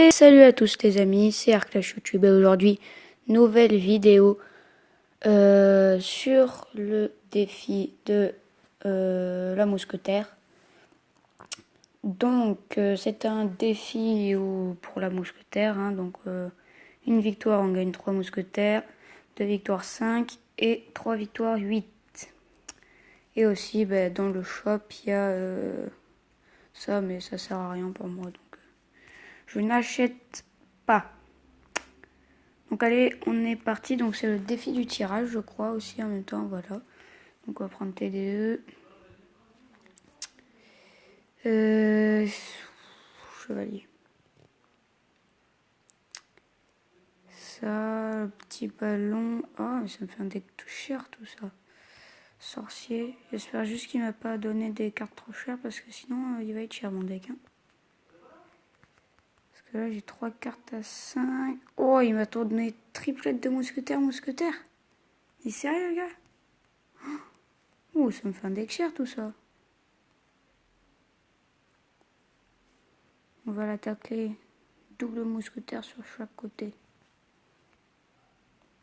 Et salut à tous les amis, c'est Arclash YouTube et aujourd'hui, nouvelle vidéo sur le défi de la mousquetaire. Donc c'est un défi pour la mousquetaire, hein, donc une victoire on gagne 3 mousquetaires, 2 victoires 5 et 3 victoires 8. Et aussi dans le shop il y a ça, mais ça sert à rien pour moi, donc je n'achète pas. Donc allez, on est parti. Donc c'est le défi du tirage, je crois aussi en même temps. Voilà. Donc on va prendre TDE. Chevalier. Ça, le petit ballon. Oh, mais ça me fait un deck tout cher tout ça. Sorcier. J'espère juste qu'il m'a pas donné des cartes trop chères parce que sinon il va être cher mon deck. Hein. Parce que là j'ai 3 cartes à 5. Oh, il m'a donné triplette de mousquetaire. Il est sérieux le gars? Oh, ça me fait un deck cher tout ça. On va l'attaquer. Double mousquetaire sur chaque côté.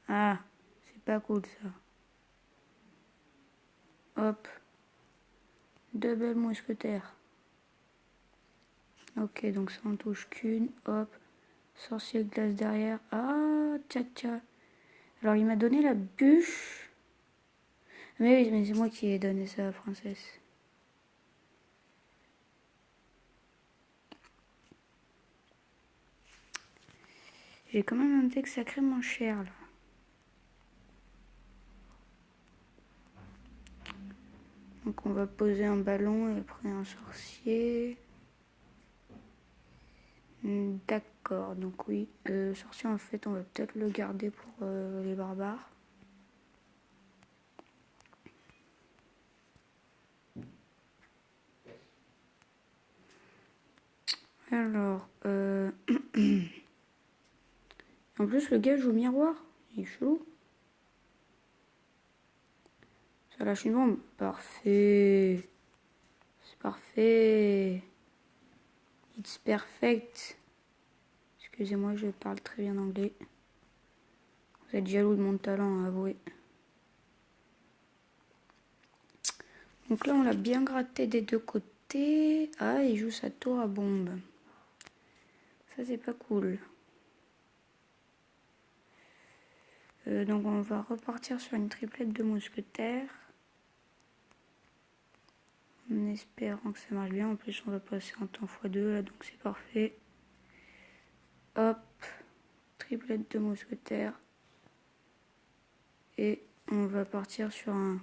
Ah, c'est pas cool ça. Hop. Deux belles mousquetaires. Ok, donc ça en touche qu'une. Hop. Sorcier de glace derrière. Ah, tcha. Alors il m'a donné la bûche. Mais oui, mais c'est moi qui ai donné ça à la princesse. J'ai quand même un deck sacrément cher là. Donc on va poser un ballon et après un sorcier. D'accord, donc oui. Sorcier en fait on va peut-être le garder pour les barbares. Alors, en plus le gars joue miroir, il est chelou. Ça lâche une bombe, parfait. C'est parfait. It's perfect. Excusez-moi, je parle très bien anglais. Vous êtes jaloux de mon talent, avouez. Donc là, on l'a bien gratté des deux côtés. Ah, il joue sa tour à bombe. Ça, c'est pas cool. Donc on va repartir sur une triplette de mousquetaires. En espérant que ça marche bien. En plus, on va passer en temps x2 là, donc c'est parfait. Hop. Triplette de mousquetaires. Et on va partir sur un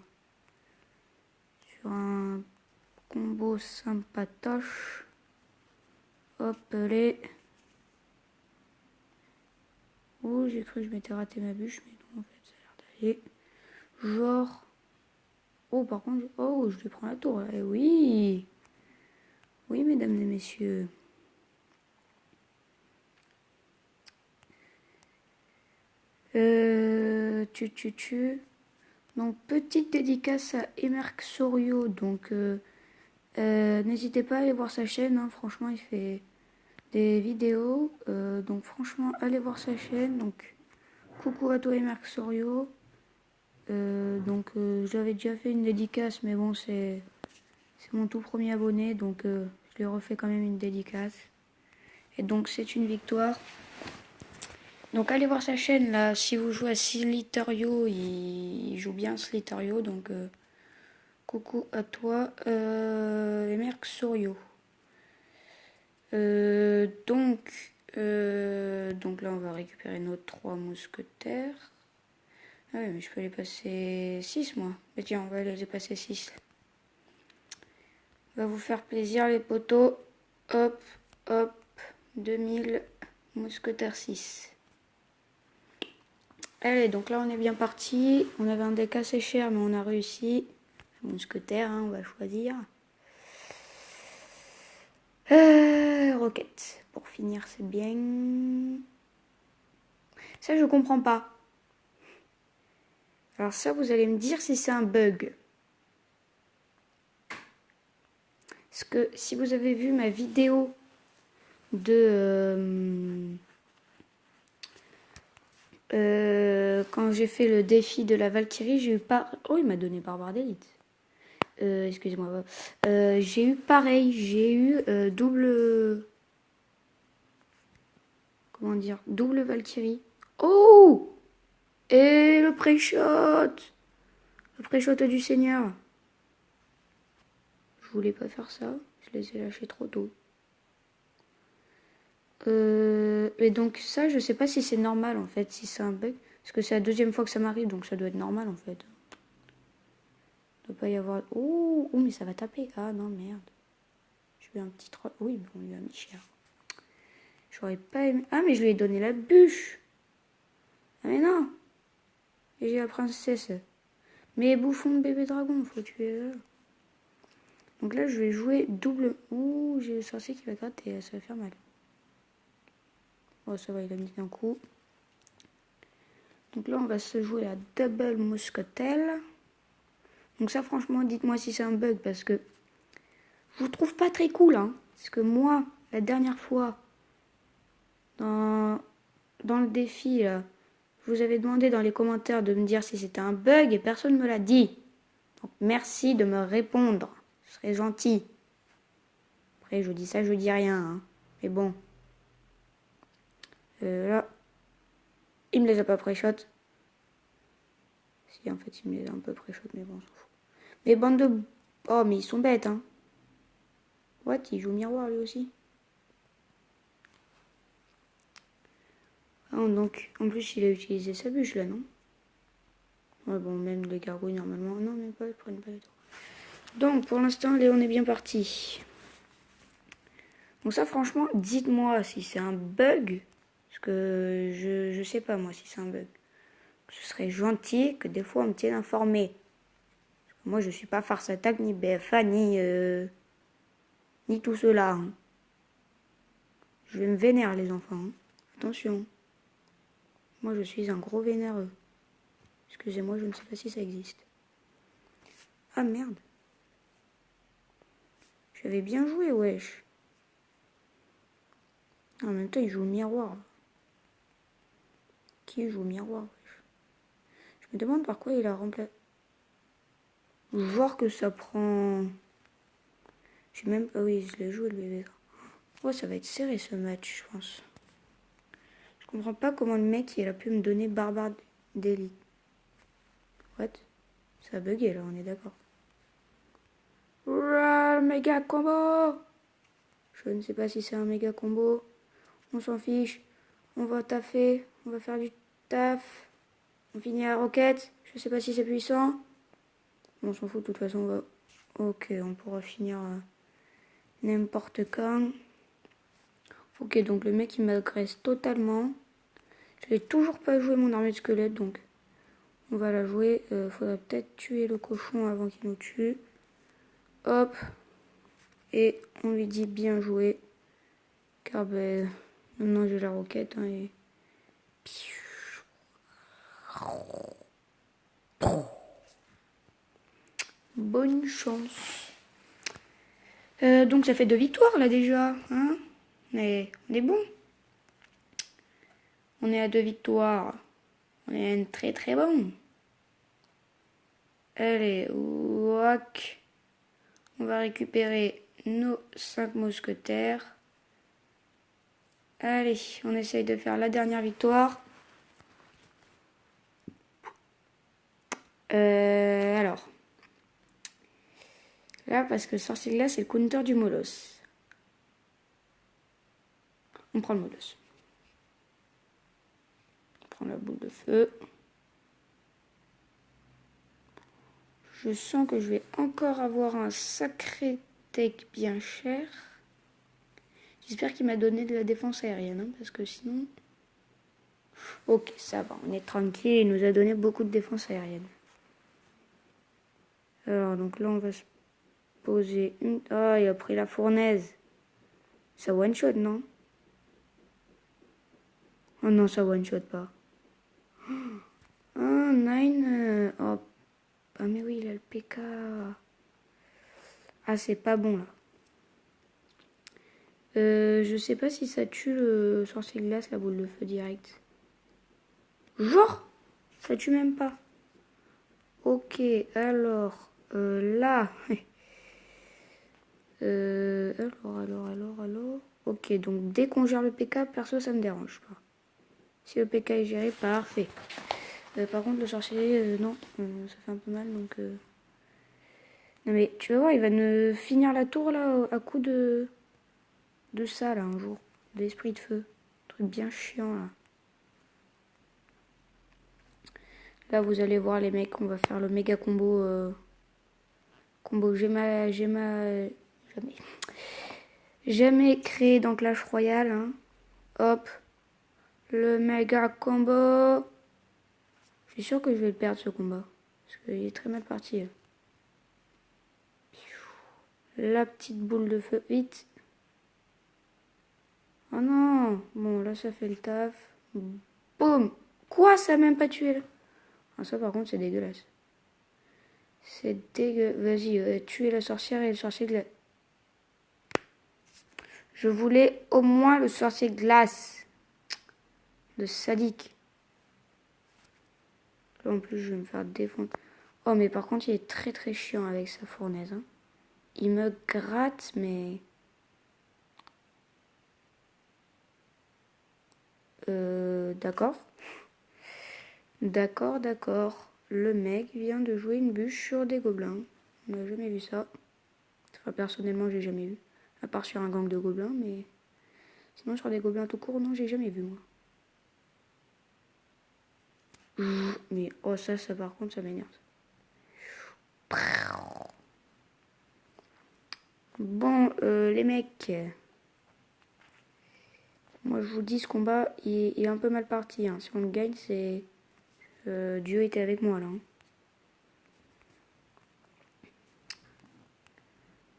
combo sympatoche. Hop, les. Oh, j'ai cru que je m'étais raté ma bûche, mais non, en fait, ça a l'air d'aller. Genre. Oh, par contre, oh, je lui prends la tour. Là. Et oui. Oui, mesdames et messieurs. Donc, petite dédicace à Emerck Sorio. Donc, n'hésitez pas à aller voir sa chaîne. Hein. Franchement, il fait des vidéos. Donc, franchement, allez voir sa chaîne. Donc, coucou à toi, Emerck Sorio. J'avais déjà fait une dédicace, mais bon, c'est mon tout premier abonné. Donc, je lui refais quand même une dédicace. Et donc, c'est une victoire. Donc allez voir sa chaîne là, si vous jouez à Slither.io, il joue bien Slither.io, donc coucou à toi, Emerck Sorio. Donc là on va récupérer nos 3 mousquetaires. Ah oui, mais je peux les passer 6 moi. Mais tiens, on va les passer 6. Va vous faire plaisir les potos. Hop, hop, 2000 mousquetaires 6. Allez, donc là on est bien parti. On avait un deck assez cher, mais on a réussi. Mousquetaire, hein, on va choisir. Roquette. Pour finir, c'est bien. Ça, je comprends pas. Alors ça, vous allez me dire si c'est un bug. Parce que si vous avez vu ma vidéo de Quand j'ai fait le défi de la Valkyrie, j'ai eu pas. Oh, il m'a donné Barbare d'élite. Excusez-moi. J'ai eu pareil. J'ai eu double. Comment dire? Double Valkyrie. Oh! Et le pré-shot! Le pré-shot du Seigneur. Je voulais pas faire ça. Je les ai lâchés trop tôt. Et donc ça, je sais pas si c'est normal en fait, si c'est un bug. Parce que c'est la deuxième fois que ça m'arrive, donc ça doit être normal en fait. Il doit pas y avoir... Oh, mais ça va taper. Ah non, merde. Je lui ai un petit troll. Oui, mais on lui a mis cher. J'aurais pas aimé... Ah, mais je lui ai donné la bûche. Ah mais non. Et j'ai la princesse. Mais bouffon de bébé dragon, faut tuer. Donc là, je vais jouer double... Ouh, j'ai le sorcier qui va gratter, ça va faire mal. Oh, ça va, il a mis d'un coup. Donc là, on va se jouer la double mousquetaire. Donc ça, franchement, dites-moi si c'est un bug, parce que je vous trouve pas très cool, hein. Parce que moi, la dernière fois, dans le défi, là, je vous avais demandé dans les commentaires de me dire si c'était un bug et personne ne me l'a dit. Donc merci de me répondre. Ce serait gentil. Après, je dis ça, je dis rien, hein. Mais bon. Là, il me les a pas pré-shot. Si, en fait, il me les a un peu pré-shot, mais bon, on s'en fout. Mais bande de... Oh, mais ils sont bêtes, hein. What? Il joue miroir, lui aussi. Ah, donc, en plus, il a utilisé sa bûche, là, non? Ouais, bon, même les gargouilles, normalement. Non, mais pas, ils prennent pas les tours. Donc, pour l'instant, Léon est bien parti. Donc ça, franchement, dites-moi si c'est un bug. Parce que je sais pas, moi, si c'est un bug. Ce serait gentil que des fois, on me tienne informé. Parce que moi, je suis pas Farce Attack, ni BFA, ni tout cela. Hein. Je vais me vénérer, les enfants. Hein. Attention. Moi, je suis un gros vénéreux. Excusez-moi, je ne sais pas si ça existe. Ah, merde. J'avais bien joué, wesh. En même temps, il joue au miroir. Qui joue au miroir, wesh? Je me demande par quoi il a remplacé. Voir que ça prend... Je sais même pas... Oui, je l'ai joué, le bébé. Oh, ça va être serré, ce match, je pense. Je comprends pas comment le mec, il a pu me donner Barbare d'élite. What? Ça a bugué, là, on est d'accord. Méga combo! Je ne sais pas si c'est un méga combo. On s'en fiche. On va taffer. On va faire du taf. On finit à la roquette. Je sais pas si c'est puissant. On s'en fout, de toute façon, on va... Ok, on pourra finir n'importe quand. Ok, donc le mec, il m'agresse totalement. Je n'ai toujours pas joué mon armée de squelettes, donc on va la jouer. Faudrait peut-être tuer le cochon avant qu'il nous tue. Hop. Et on lui dit bien joué. Car ben, maintenant j'ai la roquette. Hein, et... Bonne chance. Donc ça fait 2 victoires là déjà. Hein, mais on est bon. On est à 2 victoires. On est très très bon. Allez, ouac. On va récupérer nos 5 mousquetaires. Allez, on essaye de faire la dernière victoire. Alors. Là, parce que le sorcier de glace, c'est le counter du Molosse. On prend le Molosse. On prend la boule de feu. Je sens que je vais encore avoir un sacré tech bien cher. J'espère qu'il m'a donné de la défense aérienne, hein, parce que sinon... Ok, ça va, on est tranquille, il nous a donné beaucoup de défense aérienne. Alors, donc là, on va se poser une... Ah, il a pris la fournaise. Ça one-shot, non? Oh non, ça one-shot pas. Ah, 9... Oh, ah mais oui, il a le PK. Ah, c'est pas bon, là. Je sais pas si ça tue le sorcier de glace, la boule de feu direct. Genre, ça tue même pas. Ok, alors, là. Alors. Ok, donc dès qu'on gère le PK, perso, ça me dérange pas. Si le PK est géré, parfait. Par contre, le sorcier, non, ça fait un peu mal, donc... Non mais, tu vas voir, il va ne finir la tour, là, à coup de ça, là, un jour. D'esprit de feu. Truc bien chiant, là. Là, vous allez voir, les mecs, on va faire le méga combo... combo jamais créé dans Clash Royale, hein. Hop. Le méga combo. Je suis sûr que je vais le perdre, ce combat. Parce qu'il est très mal parti. La petite boule de feu. Vite. Oh non. Bon, là, ça fait le taf. Boum. Quoi, ça a même pas tué, là? Ah, ça, par contre, c'est dégueulasse. C'est dégueu. Vas-y, tuer la sorcière et le sorcier glace. Je voulais au moins le sorcier glace. De sadique. Là, en plus, je vais me faire défendre. Oh, mais par contre, il est très très chiant avec sa fournaise. Hein. Il me gratte, mais... D'accord. D'accord. Le mec vient de jouer une bûche sur des gobelins. On n'a jamais vu ça. Enfin, personnellement, j'ai jamais vu. À part sur un gang de gobelins, mais... Sinon, sur des gobelins tout court, non, j'ai jamais vu, moi. Mais, oh, ça par contre, ça m'énerve. Bon, les mecs... Moi, je vous dis, ce combat, il est un peu mal parti. Hein. Si on le gagne, c'est... Dieu était avec moi, là. Hein.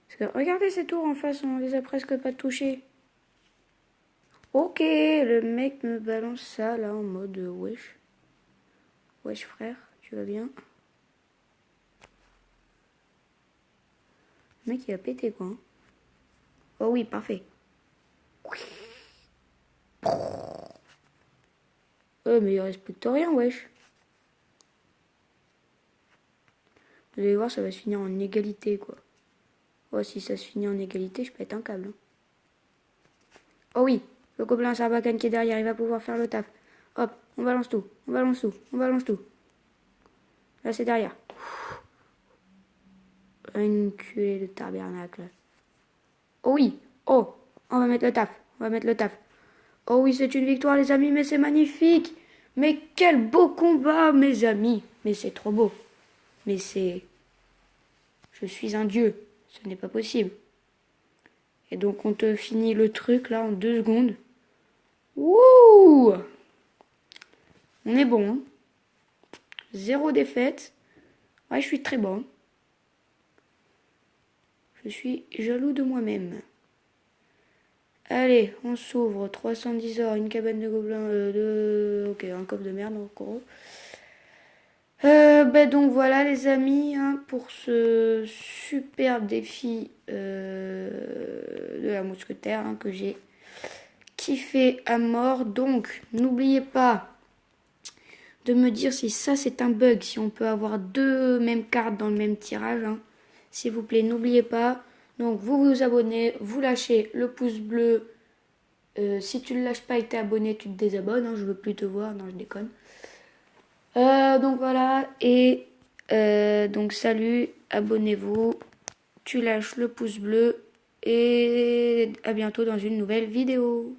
Parce que, regardez ces tours en face, on les a presque pas touchés. Ok, le mec me balance ça, là, en mode wesh. Wesh, frère, tu vas bien? Le mec, il a pété, quoi. Hein. Oh oui, parfait. Mais il respecte rien, wesh. Vous allez voir, ça va se finir en égalité, quoi. Oh, si ça se finit en égalité, je pète un câble. Hein. Oh oui, le gobelin Sarbacane qui est derrière, il va pouvoir faire le taf. Hop, on balance tout. Là, c'est derrière. Enculé de tabernacle. Oh oui, oh, on va mettre le taf. Oh oui, c'est une victoire, les amis, mais c'est magnifique. Mais quel beau combat, mes amis. Mais c'est trop beau. Mais c'est... Je suis un dieu. Ce n'est pas possible. Et donc, on te finit le truc, là, en 2 secondes. Wouh! On est bon. Hein. 0 défaite. Ouais, je suis très bon. Je suis jaloux de moi-même. Allez, on s'ouvre. 310 heures, une cabane de gobelins. Ok, un coffre de merde, en gros. Donc voilà les amis, hein, pour ce super défi de la mousquetaire hein, que j'ai kiffé à mort. Donc n'oubliez pas de me dire si ça c'est un bug, si on peut avoir 2 mêmes cartes dans le même tirage. Hein. S'il vous plaît, n'oubliez pas. Donc vous vous abonnez, vous lâchez le pouce bleu. Si tu ne lâches pas et t'es abonné, tu te désabonnes. Hein, je veux plus te voir, non je déconne. Donc voilà, et donc salut, abonnez-vous, tu lâches le pouce bleu et à bientôt dans une nouvelle vidéo.